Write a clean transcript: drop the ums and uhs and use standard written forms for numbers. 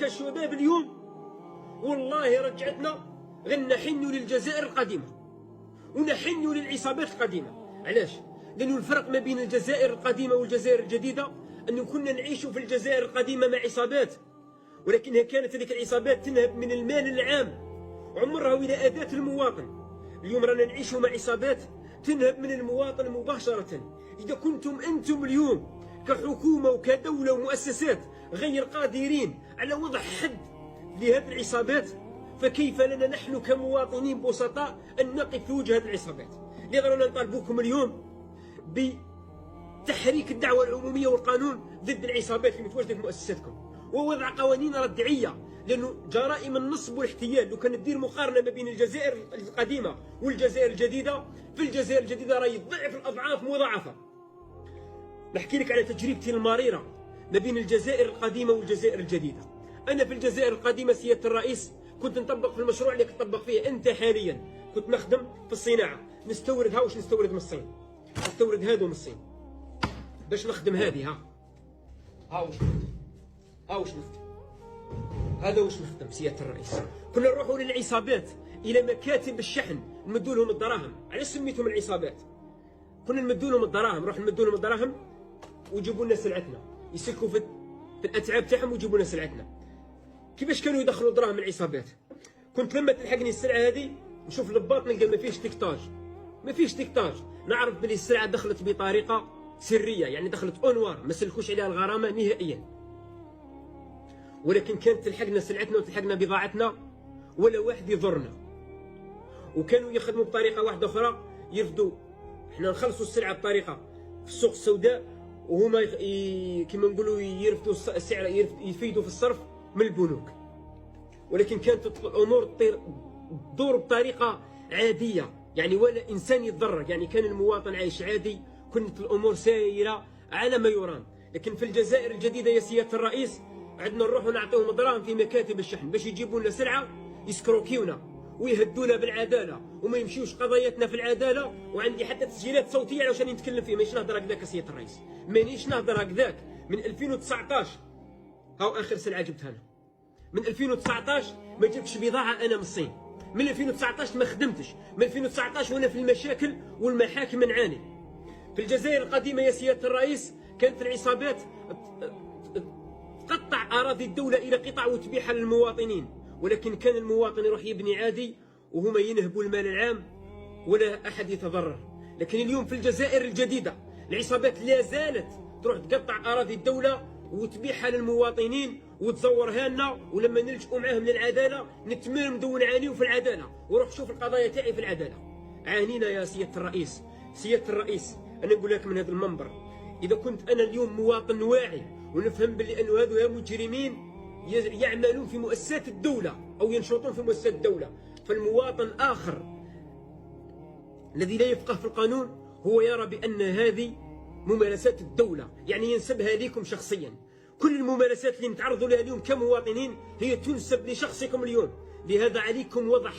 كشباب اليوم والله رجعتنا غنحن للجزائر القديمة ونحن للعصابات القديمة. علاش؟ لأنه الفرق ما بين الجزائر القديمة والجزائر الجديدة أنه كنا نعيش في الجزائر القديمة مع عصابات، ولكنها كانت هذيك العصابات تنهب من المال العام عمرها إلى أداة المواطن. اليوم رانا نعيش مع عصابات تنهب من المواطن مباشرة. إذا كنتم أنتم اليوم كحكومة وكدولة ومؤسسات غير قادرين على وضع حد لهذه العصابات، فكيف لنا نحن كمواطنين بسطاء أن نقف في وجه هذه العصابات؟ لذا رانا نطالبوكم اليوم بتحريك الدعوة العمومية والقانون ضد العصابات اللي متواجدة في مؤسساتكم، ووضع قوانين ردعية، لأنه جرائم النصب والاحتيال لو كان ندير مقارنة ما بين الجزائر القديمة والجزائر الجديدة، في الجزائر الجديدة راهي ضعف الأضعاف مضاعفة. نحكي لك على تجربتي المريرة ما بين الجزائر القديمة والجزائر الجديدة. أنا في الجزائر القديمة سيادة الرئيس كنت نطبق في المشروع اللي كتطبق فيه أنت حاليا، كنت نخدم في الصناعة، نستورد واش نستورد من الصين، نستورد هادو من الصين باش نخدم هذه واش نخدم، هذا واش نخدم سيادة الرئيس. كنا نروحوا للعصابات إلى مكاتب الشحن نمدوا لهم الدراهم. علاش سميتهم العصابات؟ كنا نمدوا لهم الدراهم، نروح نمدوا لهم الدراهم ويجيبوا لنا سلعتنا، يسلكوا في الأتعاب تاعهم ويجيبوا لنا سلعتنا. كيفاش كانوا يدخلوا الدراهم العصابات؟ كنت لما تلحقني السلعة هذه نشوف الباط نلقى ما فيش تيكتاج، ما فيش تيكتاج، نعرف بلي السلعة دخلت بطريقة سرية، يعني دخلت اونوار ما سلكوش عليها الغرامة نهائيا. ولكن كانت تلحقنا سلعتنا وتلحقنا بضاعتنا ولا واحد يضرنا. وكانوا يخدموا بطريقة واحدة أخرى، يرفدوا احنا نخلصوا السلعة بطريقة في السوق السوداء، وهما كما نقولوا يرفدوا السعر، يفيدوا في الصرف من البنوك. ولكن كانت الأمور تدور بطريقة عادية، يعني ولا إنسان يتضرر، يعني كان المواطن عايش عادي، كانت الأمور سايرة على ما يرام. لكن في الجزائر الجديدة يا سيادة الرئيس عندنا نروحوا نعطيهم دراهم في مكاتب الشحن باش يجيبوا لنا سلعة، يسكروكيونا ويهدونا بالعدالة وما يمشيوش قضاياتنا في العدالة. وعندي حتى تسجيلات صوتية على واش راني نتكلم فيه، مانيش نهضر هكذاك يا سيادة الرئيس، مانيش نهضر هكذاك. من 2019 هاو آخر سلعة جبتها أنا، من 2019 ما جبتش بضاعة أنا من الصين، من 2019 ما خدمتش، من 2019 وأنا في المشاكل والمحاكم نعاني. في الجزائر القديمة يا سيادة الرئيس كانت العصابات تقطع أراضي الدولة إلى قطع وتبيعها للمواطنين، ولكن كان المواطن يروح يبني عادي وهما ينهبوا المال العام ولا أحد يتضرر. لكن اليوم في الجزائر الجديدة العصابات لا زالت تروح تقطع أراضي الدولة وتبيعها للمواطنين وتزورها لنا، ولما نلجؤوا معاهم للعدالة نتمرمدوا ونعانيوا في العدالة. وروح شوف القضايا تاعي في العدالة، عانينا يا سيادة الرئيس. سيادة الرئيس أنا نقول لك من هذا المنبر، إذا كنت أنا اليوم مواطن واعي ونفهم باللي أنه هذو مجرمين يعملون في مؤسسات الدولة أو ينشطون في مؤسسات الدولة، فالمواطن آخر الذي لا يفقه في القانون هو يرى بأن هذه ممارسات الدولة، يعني ينسبها لكم شخصيا. كل الممارسات اللي نتعرضوا لها اليوم كمواطنين هي تنسب لشخصكم اليوم، لهذا عليكم وضع